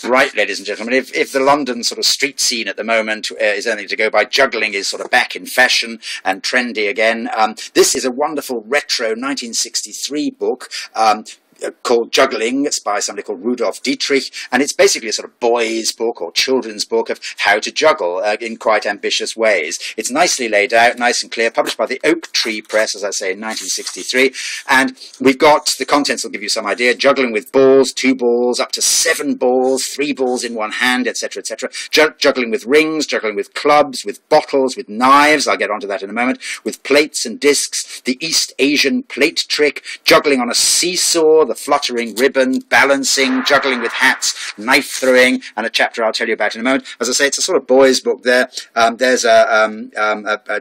Right, ladies and gentlemen, if the London sort of street scene at the moment is anything to go by, juggling is sort of back in fashion and trendy again. This is a wonderful retro 1963 book called Juggling. It's by somebody called Rudolf Dietrich, and it's basically a sort of boys' book or children's book of how to juggle in quite ambitious ways. It's nicely laid out, nice and clear, published by the Oak Tree Press, as I say, in 1963, and we've got, the contents will give you some idea, juggling with balls, 2 balls, up to 7 balls, 3 balls in one hand, etc., etc., juggling with rings, juggling with clubs, with bottles, with knives, I'll get onto that in a moment, with plates and discs, the East Asian plate trick, juggling on a seesaw, the fluttering ribbon, balancing, juggling with hats, knife throwing, and a chapter I'll tell you about in a moment. As I say, it's a sort of boys' book there. There's a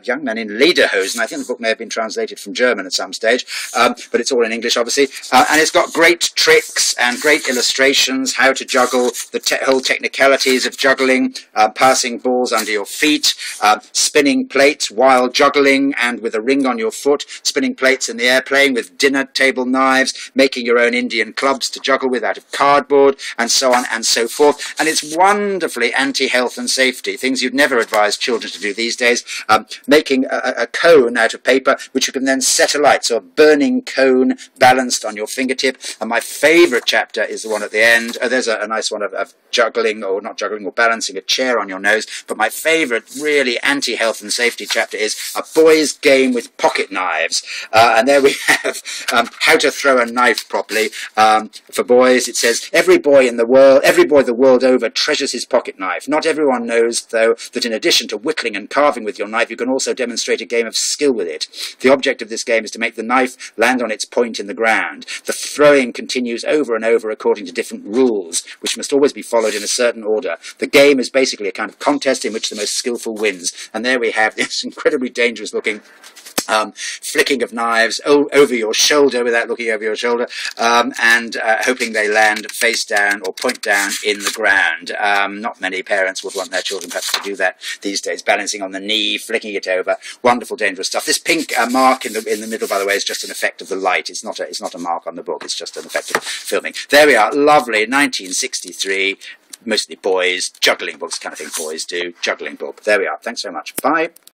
young man in lederhosen. I think the book may have been translated from German at some stage, but it's all in English, obviously. And it's got great tricks and great illustrations, how to juggle, the whole technicalities of juggling, passing balls under your feet, spinning plates while juggling and with a ring on your foot, spinning plates in the air, playing with dinner table knives, making your own Indian clubs to juggle with out of cardboard, and so on and so forth. And it's wonderfully anti-health and safety, things you'd never advise children to do these days. Making a cone out of paper, which you can then set alight, so a burning cone balanced on your fingertip. And my favourite chapter is the one at the end. There's a nice one of juggling, or not juggling, or balancing a chair on your nose. But my favourite, really anti-health and safety chapter is a boys' game with pocket knives. And there we have how to throw a knife properly. For boys, it says, every boy the world over treasures his pocket knife. Not everyone knows, though, that in addition to whittling and carving with your knife, you can also demonstrate a game of skill with it. The object of this game is to make the knife land on its point in the ground. The throwing continues over and over according to different rules, which must always be followed in a certain order. The game is basically a kind of contest in which the most skillful wins. And there we have this incredibly dangerous looking flicking of knives over your shoulder without looking over your shoulder, and hoping they land face down or point down in the ground. Not many parents would want their children perhaps to do that these days, balancing on the knee, flicking it over. Wonderful, dangerous stuff. This pink mark in the middle, by the way, is just an effect of the light. It's not a mark on the book. It's just an effect of filming. There we are. Lovely, 1963. Mostly boys, juggling books, kind of thing boys do. Juggling book. There we are. Thanks so much. Bye.